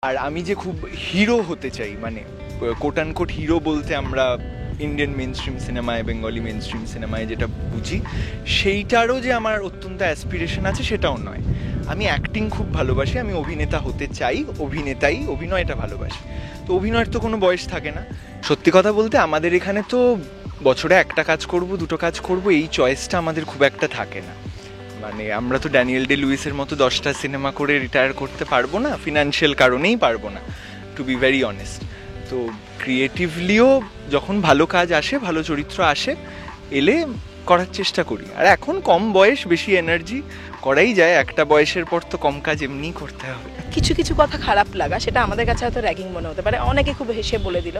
আর আমি যে খুব হিরো হতে চাই, মানে কোট অ্যান্ড কোট হিরো বলতে আমরা ইন্ডিয়ান মেন স্ট্রিম সিনেমায়, বেঙ্গলি মেন স্ট্রিম সিনেমায় যেটা বুঝি, সেইটারও যে আমার অত্যন্ত অ্যাসপিরেশন আছে সেটাও নয়। আমি অ্যাক্টিং খুব ভালোবাসি, আমি অভিনেতা হতে চাই, অভিনয়টা ভালোবাসি। তো অভিনয়ের তো কোনো বয়স থাকে না। সত্যি কথা বলতে আমাদের এখানে তো বছরে একটা কাজ করব, দুটো কাজ করব, এই চয়েসটা আমাদের খুব একটা থাকে না। মানে আমরা তো ড্যানিয়েল ডে লুইসের মতো 10টা সিনেমা করে রিটায়ার করতে পারবো না, ফিনান্সিয়াল কারণেই পারবো না, টু বি ভেরি অনেস্ট। তো ক্রিয়েটিভলিও যখন ভালো কাজ আসে, ভালো চরিত্র আসে, এলে করার চেষ্টা করি। আর এখন কম বয়স, বেশি এনার্জি, করাই যায়। একটা বয়সের পর তো কম কাজ এমনিই করতে হবে। কিছু কিছু কথা খারাপ লাগা, সেটা আমাদের কাছে হয়তো র্যাগিং মনে হতে পারে, অনেকে খুব হেসে বলে দিল,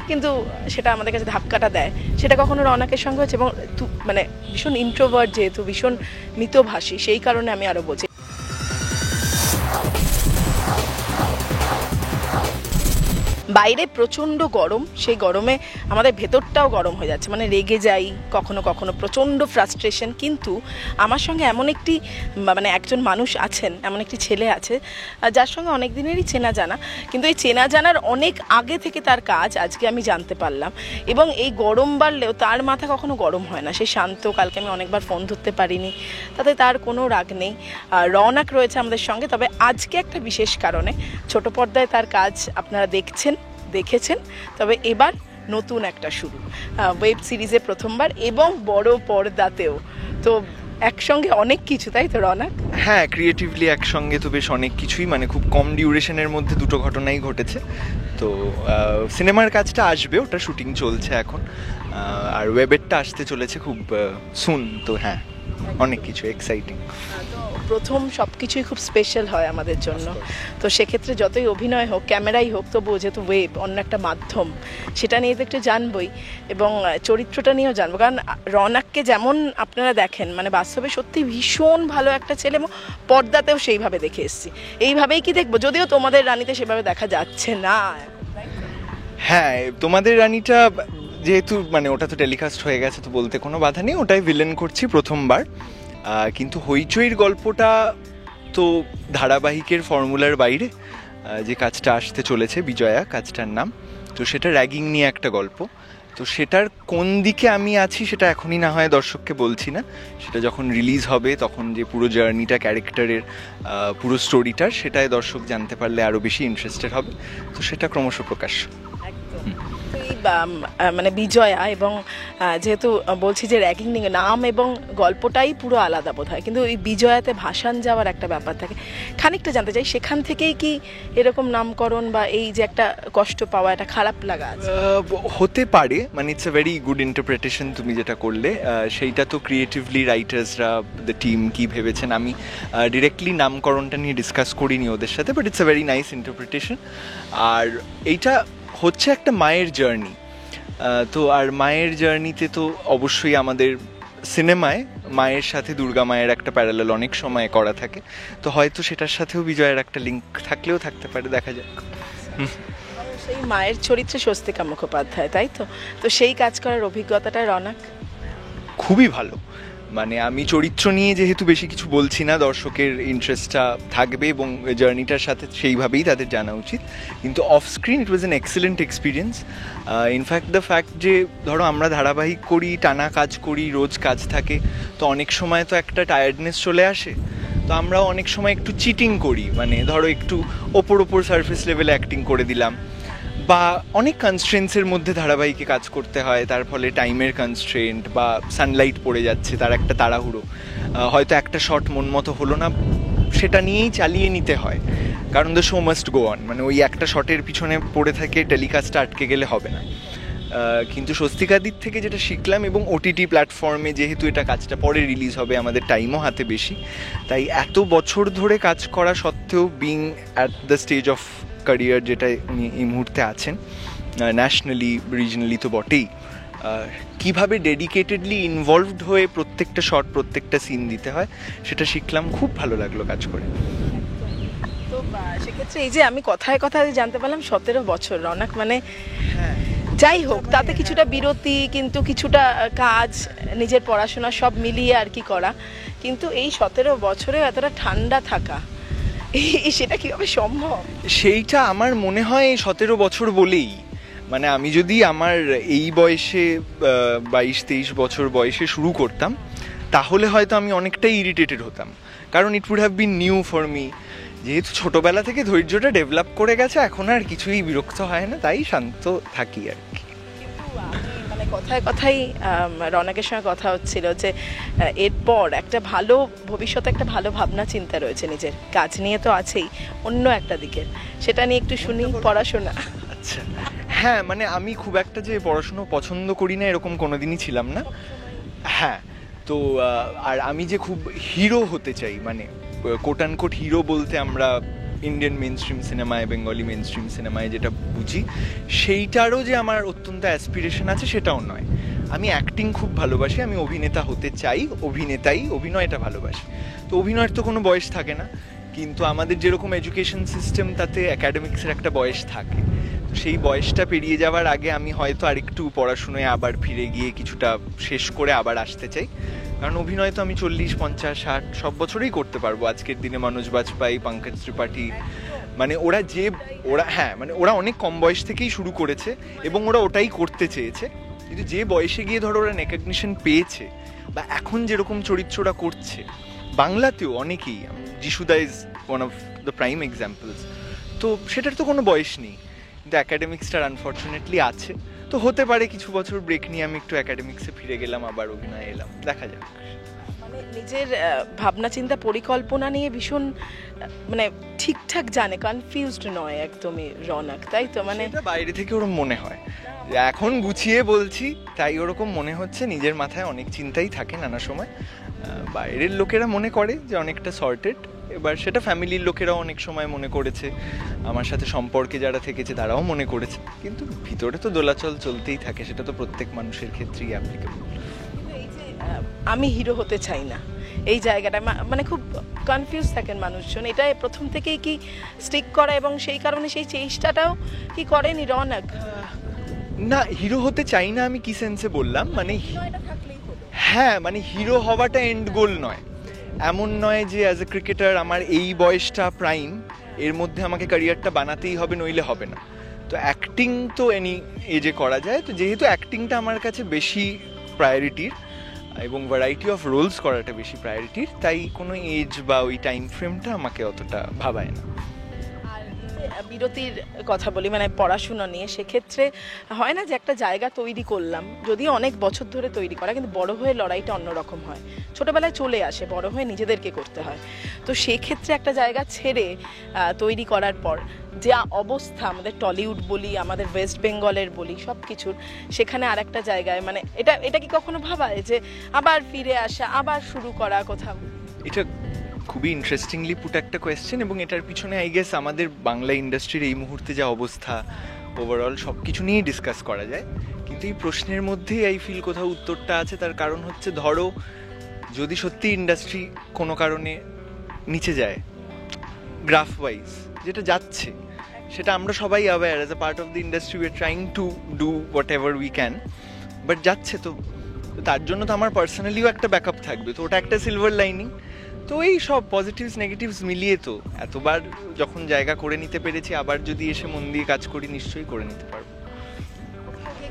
কিন্তু সেটা আমাদের কাছে ধাক্কাটা দেয়। সেটা কখনো রৌনকের সঙ্গে হচ্ছে, এবং মানে ভীষণ ইন্ট্রোভার্ট, যেহেতু ভীষণ মিতভাষী, সেই কারণে আমি আরও বলছি। বাইরে প্রচণ্ড গরম, সেই গরমে আমাদের ভেতরটাও গরম হয়ে যাচ্ছে, মানে রেগে যাই কখনো কখনো, প্রচণ্ড ফ্রাস্ট্রেশন। কিন্তু আমার সঙ্গে এমন একটি মানে একজন মানুষ আছেন, এমন একটি ছেলে আছে যার সঙ্গে অনেক দিনেরই চেনা জানা, কিন্তু এই চেনা জানার অনেক আগে থেকে তার কাজ আজকে আমি জানতে পারলাম। এবং এই গরম বাড়লেও তার মাথা কখনো গরম হয় না, সে শান্ত। কালকে আমি অনেকবার ফোন ধরতে পারিনি, তাতে তার কোনো রাগ নেই। রৌনক রয়েছে আমাদের সঙ্গে, তবে আজকে একটা বিশেষ কারণে ছোট পর্দায় তার কাজ আপনারা দেখেছেন, তবে এবার নতুন একটা শুরু, ওয়েব সিরিজে প্রথমবার এবং বড় পর্দাতেও। তো একসঙ্গে অনেক কিছু, তাই তো রৌনক? হ্যাঁ, ক্রিয়েটিভলি একসঙ্গে তো বেশ অনেক কিছুই, মানে খুব কম ডিউরেশনের মধ্যে দুটো ঘটনাই ঘটেছে। তো সিনেমার কাজটা আসবে, ওটা শুটিং চলছে এখন, আর ওয়েবেরটা আসতে চলেছে খুব সুন। তো হ্যাঁ, অনেক কিছু এক্সাইটিং। প্রথম সব কিছুই খুব স্পেশাল হয় আমাদের জন্য। তো সেক্ষেত্রে যতই অভিনয় হোক, ক্যামেরাই হোক, তবুও যেহেতু ওয়েব অন্য একটা মাধ্যম, সেটা নিয়ে তো একটু জানবই, এবং চরিত্রটা নিয়েও জানবো। কারণ রৌনককে যেমন আপনারা দেখেন, মানে বাস্তবে সত্যি ভীষণ ভালো একটা ছেলে, এবং পর্দাতেও সেইভাবে দেখে এসেছি। এইভাবেই কি দেখবো? যদিও তোমাদের রানীতে সেভাবে দেখা যাচ্ছে না। হ্যাঁ, তোমাদের রানীটা যেহেতু মানে ওটা তো টেলিকাস্ট হয়ে গেছে, তো বলতে কোনো বাধা নেই, ওটাই ভিলেন করছি প্রথমবার। কিন্তু হইচইর গল্পটা তো ধারাবাহিকের ফর্মুলার বাইরে, যে কাজটা আসতে চলেছে, বিজয়া কাজটার নাম, তো সেটা র্যাগিং নিয়ে একটা গল্প। তো সেটার কোন দিকে আমি আছি সেটা এখনই না হয় দর্শককে বলছি না, সেটা যখন রিলিজ হবে তখন যে পুরো জার্নিটা, ক্যারেক্টারের পুরো স্টোরিটার, সেটাই দর্শক জানতে পারলে আরও বেশি ইন্টারেস্টেড হবে। তো সেটা ক্রমশ প্রকাশ্য। মানে বিজয়া, এবং যেহেতু বলছি যে র্যাগিং নিয়ে নাম এবং গল্পটাই পুরো আলাদা বোধ হয়, কিন্তু এই বিজয়াতে ভাসান যাওয়ার একটা ব্যাপার থাকে। খানিকটা জানতে চাই, সেখান থেকেই কি এরকম নামকরণ বা এই যে একটা কষ্ট পাওয়া, একটা খারাপ লাগা হতে পারে? মানে it's a very good interpretation তুমি যেটা করলে, সেইটা তো ক্রিয়েটিভলি রাইটার্সরা, দ্য টিম কি ভেবেছেন, আমি ডিরেক্টলি নামকরণটা নিয়ে ডিসকাস করিনি ওদের সাথে, but it's a very nice interpretation. আর এইটা হচ্ছে একটা মায়ের জার্নি। তো আর মায়ের জার্নিতে তো অবশ্যই আমাদের সিনেমায় মায়ের সাথে দুর্গা মায়ের একটা প্যারালাল অনেক সময় করা থাকে, তো হয়তো সেটার সাথেও বিজয়ের একটা লিঙ্ক থাকলেও থাকতে পারে, দেখা যাক। সেই মায়ের চরিত্রে স্বস্তিকা মুখোপাধ্যায়, তাই তো? তো সেই কাজ করার অভিজ্ঞতাটা রৌনক? খুবই ভালো। মানে আমি চরিত্র নিয়ে যেহেতু বেশি কিছু বলছি না, দর্শকের ইন্টারেস্টটা থাকবে এবং জার্নিটার সাথে সেইভাবেই তাদের জানা উচিত। কিন্তু off screen it was an excellent experience. In fact the fact যে ধরো আমরা ধারাবাহিক করি, টানা কাজ করি, রোজ কাজ থাকে, তো অনেক সময় তো একটা টায়ার্ডনেস চলে আসে। তো আমরাও অনেক সময় একটু চিটিং করি, মানে ধরো একটু ওপর সারফেস লেভেলে অ্যাক্টিং করে দিলাম, বা অনেক কনস্ট্রেন্টসের মধ্যে ধারাবাহিকে কাজ করতে হয়, তার ফলে টাইমের কনস্ট্রেন্ট বা সানলাইট পড়ে যাচ্ছে, তার একটা তাড়াহুড়ো, হয়তো একটা শট মন মতো হলো না, সেটা নিয়েই চালিয়ে নিতে হয়, কারণ the show must go on. মানে ওই একটা শটের পিছনে পড়ে থাকে টেলিকাস্টটা আটকে গেলে হবে না। কিন্তু স্বস্তিকাদির থেকে যেটা শিখলাম, এবং ওটিটি প্ল্যাটফর্মে যেহেতু এটা কাজটা পরে রিলিজ হবে, আমাদের টাইমও হাতে বেশি, তাই এত বছর ধরে কাজ করা সত্ত্বেও, being at the stage of career যেটা উনি এই মুহূর্তে আছেন, ন্যাশনালি রিজনালি তো বটেই, কীভাবে ডেডিকেটেডলি ইনভলভড হয়ে প্রত্যেকটা শট, প্রত্যেকটা সিন দিতে হয়, সেটা শিখলাম। খুব ভালো লাগলো কাজ করে। তো সেক্ষেত্রে এই যে আমি কথায় জানতে পারলাম 17 বছর রৌনক, মানে যাই হোক, তাতে কিছুটা বিরতি, কিন্তু কিছুটা কাজ, নিজের পড়াশোনা সব মিলিয়ে আর কি করা, কিন্তু এই 17 বছরেও এতটা ঠান্ডা থাকা, সেটা কিভাবে সম্ভব? সেইটা আমার মনে হয় 17 বছর বলেই, মানে আমি যদি আমার এই বয়সে 22-23 বছর বয়সে শুরু করতাম তাহলে হয়তো আমি অনেকটাই ইরিটেটেড হতাম, কারণ it would have been new for me. যেহেতু ছোটবেলা থেকে ধৈর্যটা ডেভেলপ করে গেছে, এখন আর কিছুই বিরক্ত হয় না, তাই শান্ত থাকি আর কি। মানে কথায় কথাই রনকের সঙ্গে কথা হচ্ছিল যে এরপর একটা ভালো ভবিষ্যতে একটা ভালো ভাবনা চিন্তা রয়েছে নিজের কাজ নিয়ে, তো আছেই অন্য একটা দিকের, সেটা নিয়ে একটু শুনি। পড়াশোনা? আচ্ছা, হ্যাঁ, মানে আমি খুব একটা যে পড়াশুনো পছন্দ করি না এরকম কোনোদিনই ছিলাম না। হ্যাঁ, তো আর আমি যে খুব হিরো হতে চাই, মানে কোট অ্যান্ড কোট হিরো বলতে আমরা ইন্ডিয়ান মেন স্ট্রিম সিনেমায়, বেঙ্গলি মেন স্ট্রিম সিনেমায় যেটা বুঝি, সেইটারও যে আমার অত্যন্ত অ্যাসপিরেশন আছে সেটাও নয়। আমি অ্যাক্টিং খুব ভালোবাসি, আমি অভিনেতা হতে চাই, অভিনয়টা ভালোবাসি। তো অভিনয়ের তো কোনো বয়স থাকে না, কিন্তু আমাদের যেরকম এডুকেশন সিস্টেম তাতে অ্যাকাডেমিক্সের একটা বয়স থাকে। তো সেই বয়সটা পেরিয়ে যাওয়ার আগে আমি হয়তো আরেকটু পড়াশুনোয় আবার ফিরে গিয়ে কিছুটা শেষ করে আবার আসতে চাই, কারণ অভিনয় তো আমি 40, 50, 60 সব বছরেই করতে পারবো। আজকের দিনে মনোজ বাজপাই, পঙ্কজ ত্রিপাঠী, মানে ওরা অনেক কম বয়স থেকেই শুরু করেছে এবং ওরা ওটাই করতে চেয়েছে, কিন্তু যে বয়সে গিয়ে ধরো ওরা রেকগনিশন পেয়েছে বা এখন যেরকম চরিত্রটা করছে, বাংলাতেও অনেকেই, যিশুদা is one of the prime examples, তো সেটার তো কোনো বয়স নেই, কিন্তু অ্যাকাডেমিক্সটার আনফর্চুনেটলি আছে। তো হতে পারে কিছু বছর ব্রেক নিয়ে আমি একটু অ্যাকাডেমিক্সে ফিরে গেলাম, আবার অভিনয়ে এলাম, দেখা যাক। মানে নিজের ভাবনা চিন্তা পরিকল্পনা নিয়ে ভীষণ মানে ঠিকঠাক জানে, কনফিউজড নয় একদমই রনক, তাই তো? মানে বাইরে থেকে ওরকম মনে হয়, এখন গুছিয়ে বলছি তাই ওরকম মনে হচ্ছে, নিজের মাথায় অনেক চিন্তাই থাকে নানা সময়। বাইরের লোকেরা মনে করে যে অনেকটা সর্টেড, এবার সেটা ফ্যামিলির লোকেরাও অনেক সময় মনে করেছে, আমার সাথে সম্পর্কে যারা থেকেছে তারাও মনে করেছে, কিন্তু ভিতরে তো দোলাচল চলতেই থাকে, সেটা তো প্রত্যেক মানুষের ক্ষেত্রেই অ্যাপ্লিকেবল। এই যে আমি হিরো হতে চাই না, এই জায়গাটা মানে খুব কনফিউজ থাকেন মানুষজন, এটা প্রথম থেকেই কি স্টিক করা এবং সেই কারণে সেই চেষ্টাটাও কি করেনি রনক? না, হিরো হতে চাই না আমি কি সেন্সে বললাম, মানে হ্যাঁ, মানে হিরো হওয়াটা এন্ড গোল নয়, এমন নয় যে অ্যাজ এ ক্রিকেটার আমার এই বয়সটা প্রাইম, এর মধ্যে আমাকে ক্যারিয়ারটা বানাতেই হবে, নইলে হবে না। তো অ্যাক্টিং তো এনি এজে করা যায়, তো যেহেতু অ্যাক্টিংটা আমার কাছে বেশি প্রায়োরিটির এবং ভ্যারাইটি অফ রোলস করাটা বেশি প্রায়োরিটির, তাই কোনো এজ বা ওই টাইম ফ্রেমটা আমাকে অতটা ভাবায় না। বিরতির কথা বলি, মানে পড়াশুনো নিয়ে, সেক্ষেত্রে হয় না যে একটা জায়গা তৈরি করলাম, যদিও অনেক বছর ধরে তৈরি করা, কিন্তু বড় হয়ে লড়াইটা অন্যরকম হয়, ছোটবেলায় চলে আসে, বড় হয়ে নিজেদেরকে করতে হয়। তো সেক্ষেত্রে একটা জায়গা ছেড়ে তৈরি করার পর যে অবস্থা আমাদের টলিউড বলি, আমাদের ওয়েস্ট বেঙ্গলের বলি, সব কিছুর, সেখানে আর একটা জায়গায়, মানে এটা কি কখনো ভাবায় যে আবার ফিরে আসা, আবার শুরু করা কোথাও? এটা খুবই ইন্টারেস্টিংলি পুট একটা কোয়েশ্চেন, এবং এটার পিছনে আই গেস আমাদের বাংলা ইন্ডাস্ট্রির এই মুহূর্তে যা অবস্থা, ওভারঅল সব কিছু নিয়েই ডিসকাস করা যায়, কিন্তু এই প্রশ্নের মধ্যেই আই ফিল কোথাও উত্তরটা আছে। তার কারণ হচ্ছে, ধরো যদি সত্যি ইন্ডাস্ট্রি কোনো কারণে নিচে যায়, গ্রাফ ওয়াইজ যেটা যাচ্ছে, সেটা আমরা সবাই aware, as a part of the industry we are trying to do what ever we can, but যাচ্ছে, তো তার জন্য তো আমার পার্সোনালিও একটা ব্যাকআপ থাকবে, তো ওটা একটা সিলভার লাইনিং। তো এই সব পজিটিভস নেগেটিভস মিলিয়ে তো এতবার যখন জায়গা করে নিতে পেরেছি, আবার যদি এসে মন দিয়ে কাজ করি নিশ্চয়ই করে নিতে পারবো।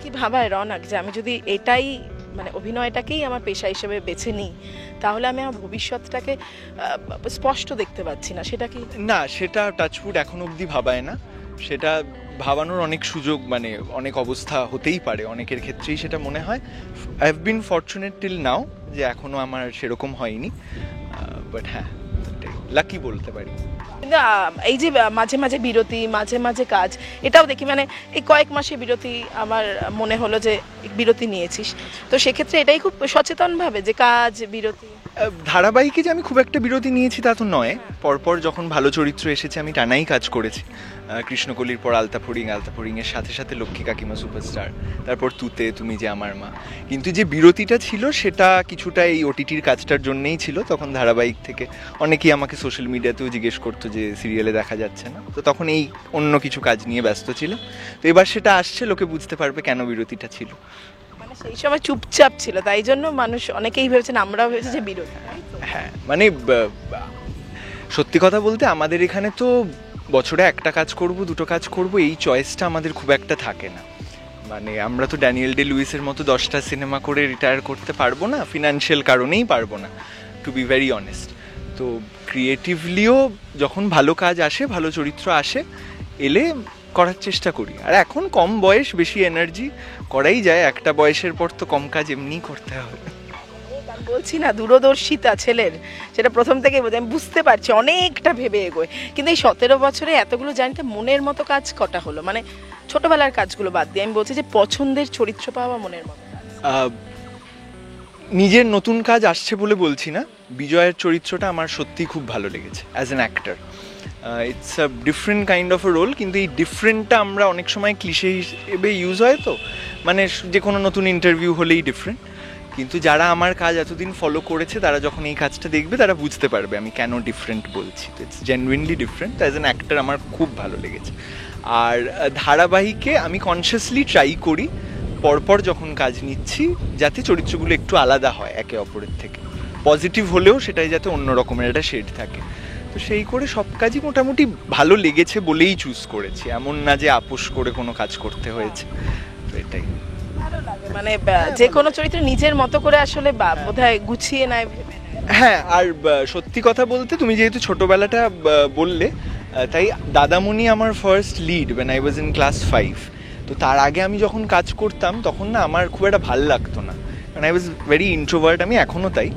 কি ভাবায় রনক যে আমি যদি এটাই, মানে অভিনয়টাকেই আমার পেশা হিসেবে বেছে নিই, তাহলে আমি আমার ভবিষ্যৎটাকে স্পষ্ট দেখতে পাচ্ছি না, সেটা কি? না, সেটা টাচউড এখন অবধি ভাবায় না, সেটা ভাবানোর অনেক সুযোগ, মানে অনেক অবস্থা হতেই পারে, অনেকের ক্ষেত্রেই সেটা মনে হয়। I have been fortunate till now যে এখনও আমার সেরকম হয়নি, বাট হ্যাঁ, লাকি বলতে পারি। কিন্তু এই যে মাঝে মাঝে বিরতি, মাঝে মাঝে কাজ, এটাও দেখি, মানে এই কয়েক মাসে বিরতি, আমার মনে হলো যে বিরতি নিয়েছিস, তো সেক্ষেত্রে এটাই খুব সচেতনভাবে যে কাজ বিরতি। ধারাবাহিকে যে আমি খুব একটা বিরতি নিয়েছি তা তো নয়, পরপর যখন ভালো চরিত্র এসেছে আমি টানাই কাজ করেছি। কৃষ্ণকলির পর আলতাফরিংয়ের সাথে সাথে লক্ষ্মী কাকিমা সুপারস্টার, তারপর তুতে, তুমি যে আমার মা। কিন্তু যে বিরতিটা ছিল সেটা কিছুটা এই ওটিটির কাজটার জন্যেই ছিল। তখন ধারাবাহিক থেকে অনেকেই আমাকে সোশ্যাল মিডিয়াতেও জিজ্ঞেস করতো যে সিরিয়ালে দেখা যাচ্ছে না, তো তখন এই অন্য কিছু কাজ নিয়ে ব্যস্ত ছিল। তো এবার সেটা আসছে, লোকে বুঝতে পারবে কেন বিরতিটা ছিল। সেই সময় চুপচাপ ছিল, তাই জন্য মানুষ অনেকেই ভেবেছেন, আমরাও ভেবেছি যে বিরতি। হ্যাঁ, মানে সত্যি কথা বলতে আমাদের এখানে তো বছরে একটা কাজ করব, দুটো কাজ করব, এই চয়েসটা আমাদের খুব একটা থাকে না। মানে আমরা তো ড্যানিয়েল ডে লুইসের মতো 10টা সিনেমা করে রিটায়ার করতে পারবো না, ফিনান্সিয়াল কারণেই পারবো না, টু বি ভেরি অনেস্ট। তো ক্রিয়েটিভলিও যখন ভালো কাজ আসে, ভালো চরিত্র আসে, এলে করার চেষ্টা করি। আর এখন কম বয়স, বেশি এনার্জি, করাই যায়। একটা বয়সের পর তো কম কাজ এমনিই করতে হবে। বলছি না, দূরদর্শিতা ছেলের, সেটা প্রথম থেকে আমি বুঝতে পারছি, অনেকটা ভেবে এগোয়। কিন্তু এই 17 বছরে এতগুলো জানিতে মনের মতো কাজ কটা হলো? মানে ছোটবেলার কাজগুলো বাদ দিয়ে আমি বলছি যে পছন্দের চরিত্র পাওয়া মনের মতো। নিজের নতুন কাজ আসছে বলে বলছি না, বিজয়ের চরিত্রটা আমার সত্যিই খুব ভালো লেগেছে as an actor. It's a different kind of a role, কিন্তু এই ডিফারেন্টটা আমরা অনেক সময় ক্লিশে হিসেবে ইউজ হয়, তো মানে যে কোনো নতুন ইন্টারভিউ হলেই ডিফারেন্ট। কিন্তু যারা আমার কাজ এতদিন ফলো করেছে, তারা যখন এই কাজটা দেখবে তারা বুঝতে পারবে আমি কেন ডিফারেন্ট বলছি। তো it's genuinely different. As an actor আমার খুব ভালো লেগেছে। আর ধারাবাহিকে আমি কনসিয়াসলি ট্রাই করি পরপর যখন কাজ নিচ্ছি, যাতে চরিত্রগুলো একটু আলাদা হয় একে অপরের থেকে, পজিটিভ হলেও সেটাই যাতে অন্য রকমের একটা শেড থাকে। তো সেই করে সব কাজই মোটামুটি ভালো লেগেছে বলেই চুজ করেছি, এমন না যে আপোষ করে কোনো কাজ করতে হয়েছে। তো এটাই মানে যে কোনো চরিত্র নিজের মতো করে আসলে বোধহয় গুছিয়ে নেয়, ভেবে নেয়। হ্যাঁ, আর সত্যি কথা বলতে তুমি যেহেতু ছোটোবেলাটা বললে, তাই দাদামণি আমার first lead when I was in class 5। তো তার আগে আমি যখন কাজ করতাম তখন না আমার খুব একটা ভাল লাগতো না, কারণ আই ওয়াজ ভেরি ইন্ট্রোভার্ট। আমি এখনও তাই,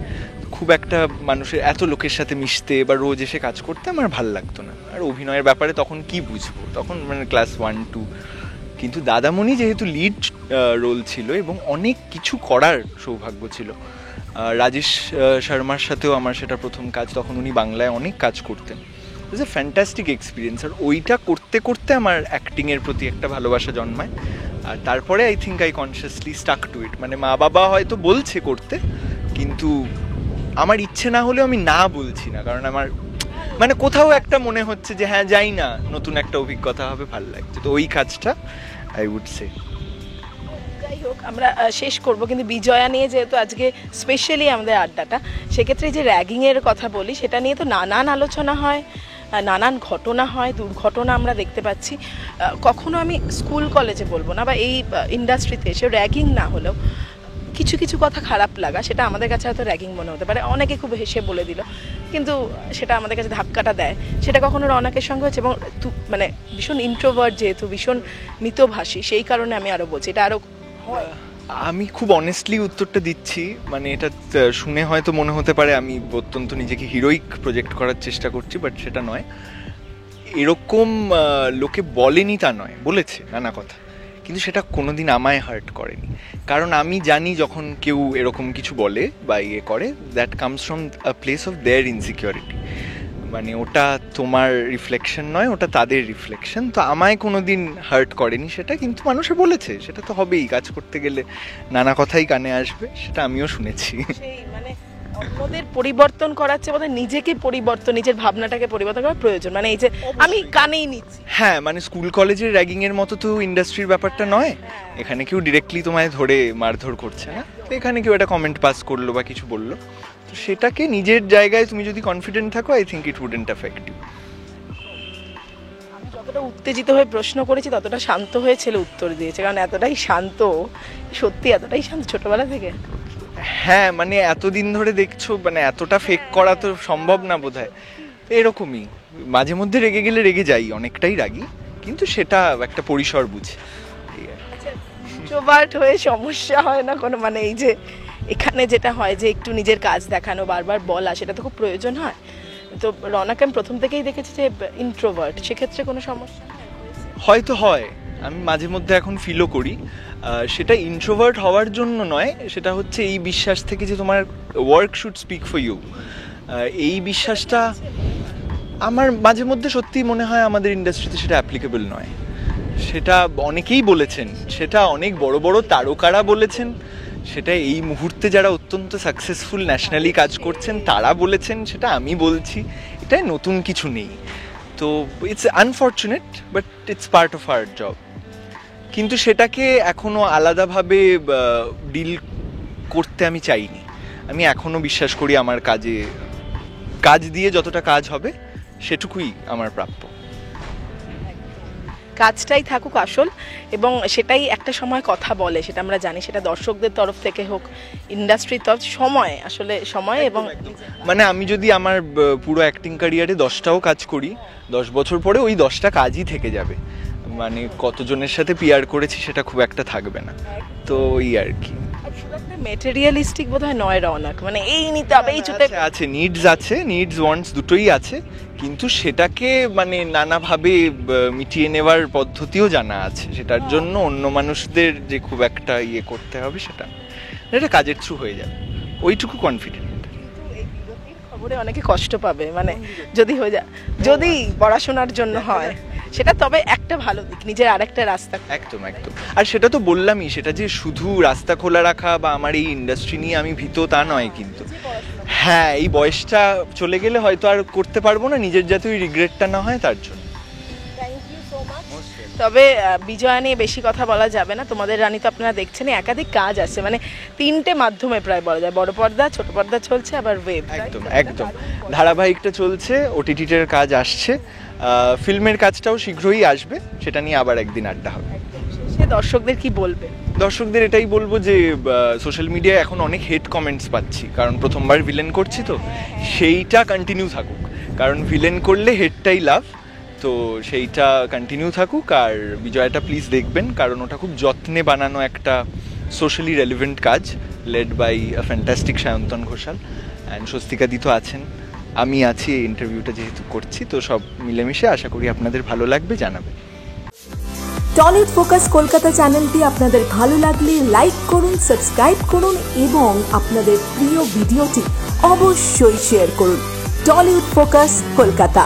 খুব একটা মানুষের এত লোকের সাথে মিশতে বা রোজ এসে কাজ করতে আমার ভাল লাগতো না। আর অভিনয়ের ব্যাপারে তখন কি বুঝবো, তখন মানে ক্লাস 1-2। কিন্তু দাদামণি যেহেতু লিড রোল ছিল এবং অনেক কিছু করার সৌভাগ্য ছিল, রাজেশ শর্মার সাথেও আমার সেটা প্রথম কাজ, তখন উনি বাংলায় অনেক কাজ করতেন। It's a fantastic experience. আর ওইটা করতে করতে আমার অ্যাক্টিংয়ের প্রতি একটা ভালোবাসা জন্মায়। আর তারপরে I think I consciously stuck to it. মানে মা বাবা হয়তো বলছে করতে, কিন্তু আমার ইচ্ছে না হলেও আমি না বলছি না, কারণ আমার মানে কোথাও একটা মনে হচ্ছে যে হ্যাঁ যাই না, নতুন একটা অভিজ্ঞতা হবে, ভালো লাগছে। তো ওই কাজটা আই উড সে। যাই হোক, আমরা শেষ করব, কিন্তু বিজয়া নিয়ে যেহেতু আজকে স্পেশালি আমাদের আড্ডাটা, সেক্ষেত্রে যে র্যাগিংয়ের কথা বলি, সেটা নিয়ে তো নানান আলোচনা হয়, নানান ঘটনা হয়, দুর্ঘটনা আমরা দেখতে পাচ্ছি। কখনো আমি স্কুল কলেজে বলবো না, বা এই ইন্ডাস্ট্রিতে এসে র্যাগিং না হলেও কিছু কিছু কথা খারাপ লাগা, সেটা আমাদের কাছে হয়তো র্যাগিং মনে হতে পারে। অনেকে খুব হেসে বলে দিল, কিন্তু সেটা আমাদের কাছে ধাক্কাটা দেয়। সেটা কখনো রৌনকের সঙ্গে হচ্ছে, এবং মানে ভীষণ ইন্ট্রোভার্ট, যেহেতু ভীষণ মিতভাষী, সেই কারণে আমি আরও বলছি এটা আরও। আমি খুব অনেস্টলি উত্তরটা দিচ্ছি। মানে এটা শুনে হয়তো মনে হতে পারে আমি অত্যন্ত নিজেকে হিরোইক প্রজেক্ট করার চেষ্টা করছি, বাট সেটা নয়। এরকম লোকে বলেনি তা নয়, বলেছে নানা কথা, কিন্তু সেটা কোনোদিন আমায় হার্ট করেনি। কারণ আমি জানি যখন কেউ এরকম কিছু বলে বা ইয়ে করে, that comes from a place of their insecurity. মানে ওটা তোমার রিফ্লেকশন নয়, ওটা তাদের রিফ্লেকশন। তো আমায় কোনোদিন হার্ট করেনি সেটা, কিন্তু মানুষে বলেছে, সেটা তো হবেই, কাজ করতে গেলে নানা কথাই কানে আসবে, সেটা আমিও শুনেছি। সেই মানে অন্যদের পরিবর্তন করার চেয়ে বোধহয় নিজেকে পরিবর্তন, নিজের ভাবনাটাকে পরিবর্তন করা প্রয়োজন। মানে এই যে আমি কানেই নিচ্ছি, হ্যাঁ, মানে স্কুল কলেজের র্যাগিং এর মতো তো ইন্ডাস্ট্রির ব্যাপারটা নয়। এখানে কেউ ডিরেক্টলি তোমায় ধরে মারধর করছে না, তো এখানে কেউ একটা কমেন্ট পাস করলো বা কিছু বললো, তো সেটাকে নিজের জায়গায় তুমি যদি কনফিডেন্ট থাকো, I think it wouldn't affect you. আমি যতটা উত্তেজিত হয়ে প্রশ্ন করেছি, ততটা শান্ত হয়ে ছেলে উত্তর দিয়েছে, কারণ এতটাই শান্ত, সত্যি এতটাই শান্ত ছোটবেলা থেকে। হ্যাঁ, মানে এতদিন ধরে দেখছো, মানে এতটা ফেক করা তো সম্ভব না বোধহয়। এরকমই মাঝে মধ্যে রেগে গেলে রেগে যাই, অনেকটাই রাগি, কিন্তু সেটা একটা পরিসর বুঝে। ইন্ট্রোভার্ট হয়ে সমস্যা হয় না কোনো? মানে এই যে এখানে যেটা হয় যে একটু নিজের কাজ দেখানো, বারবার বলা, সেটা তো খুব প্রয়োজন হয়। তো রৌনককে আমি প্রথম থেকেই দেখেছি যে ইন্ট্রোভার্ট, সেক্ষেত্রে কোনো সমস্যা হয়তো হয়, আমি মাঝে মধ্যে এখন ফিলও করি। সেটা ইন্ট্রোভার্ট হওয়ার জন্য নয়, সেটা হচ্ছে এই বিশ্বাস থেকে যে তোমার work should speak for you. এই বিশ্বাসটা আমার মাঝে মধ্যে সত্যিই মনে হয় আমাদের ইন্ডাস্ট্রিতে সেটা অ্যাপ্লিকেবল নয়। সেটা অনেকেই বলেছেন, সেটা অনেক বড় বড় তারকারা বলেছেন, সেটা এই মুহূর্তে যারা অত্যন্ত সাকসেসফুল ন্যাশনালি কাজ করছেন তারা বলেছেন, সেটা আমি বলছি, এটাই নতুন কিছু নেই। তো it's unfortunate, but it's part of our job. কিন্তু সেটাকে এখনও আলাদাভাবে ডিল করতে আমি চাইনি। আমি এখনও বিশ্বাস করি আমার কাজে কাজ দিয়ে যতটা কাজ হবে সেটুকুই আমার প্রাপ্য। কাজটাই থাকুক আসল, এবং সেটাই একটা সময় কথা বলে, সেটা আমরা জানি, সেটা দর্শকদের তরফ থেকে হোক, ইন্ডাস্ট্রির তরফ, সময় আসলে সময়। এবং মানে আমি যদি আমার পুরো অ্যাক্টিং ক্যারিয়ারে 10টাও কাজ করি, 10 বছর পরে ওই 10টা কাজই থেকে যাবে, মানে কতজনের সাথে পিয়ার করেছি সেটা খুব একটা থাকবে না, তো ওই আর কি। মেটেরিয়ালিস্টিক বোধহয় নয় রওনাক, মানে এই নিতে হবে, এই চুতে আছে নিডস ওয়ান্টস দুটোই আছে, কিন্তু সেটাকে মানে নানাভাবে মিটিয়ে নেওয়ার পদ্ধতিও জানা আছে, সেটার জন্য অন্য মানুষদের যে খুব একটা ইয়ে করতে হবে সেটা, এটা কাজের থ্রু হয়ে যাবে, ওইটুকু কনফিডেন্ট। খবরে অনেকে কষ্ট পাবে, মানে যদি হয়ে যায়, যদি পড়াশোনার জন্য হয় সেটা, তবে একটা ভালো দিক, নিজের আরেকটা রাস্তা। একদম। আর সেটা তো বললামই, সেটা যে শুধু রাস্তা খোলা রাখা বা আমার এই ইন্ডাস্ট্রি নিয়ে আমি ভীত তা নয়, কিন্তু হ্যাঁ এই বয়সটা চলে গেলে হয়তো আর করতে পারবো না, নিজের যাতে ওই রিগ্রেটটা না হয় তার জন্য। তবে বিজয়া নিয়ে বেশি কথা বলা যাবে না, তোমাদের রানী তো আপনারা দেখছেন, একাধিক কাজ আছে, মানে 3টে মাধ্যমে প্রায় বলা যায়, বড় পর্দা, ছোট পর্দা চলছে, আবার ওয়েব। একদম ধারাবাহিকটা চলছে, ওটিটির কাজ আসছে, ফিল্মের কাজটাও শীঘ্রই আসবে, সেটা নিয়ে আবার একদিন আড্ডা হবে। সে দর্শকদের কি বলবে? দর্শকদের এটাই বলবো যে সোশ্যাল মিডিয়ায় এখন অনেক হেট কমেন্টস পাচ্ছি, কারণ প্রথমবার ভিলেন করছি, তো সেইটা কন্টিনিউ থাকুক, কারণ ভিলেন করলে হেটটাই লাভ, তো সেইটা কন্টিনিউ থাকুক। আর বিজয়টা প্লিজ দেখবেন, কারণ ওটা খুব যত্নে বানানো একটা সোশ্যালি রেলিভেন্ট কাজ, led by fantastic Sayantan Ghoshal and Swastika দি তো আছেন, আমি আছি, এই ইন্টারভিউটা যেহেতু করছি, তো সব মিলেমিশে আশা করি আপনাদের ভালো লাগবে, জানাবেন। টলিউড ফোকাস কলকাতা চ্যানেলটি আপনাদের ভালো লাগলে লাইক করুন, সাবস্ক্রাইব করুন এবং আপনাদের প্রিয় ভিডিওটি অবশ্যই শেয়ার করুন। Tollywood focus Kolkata.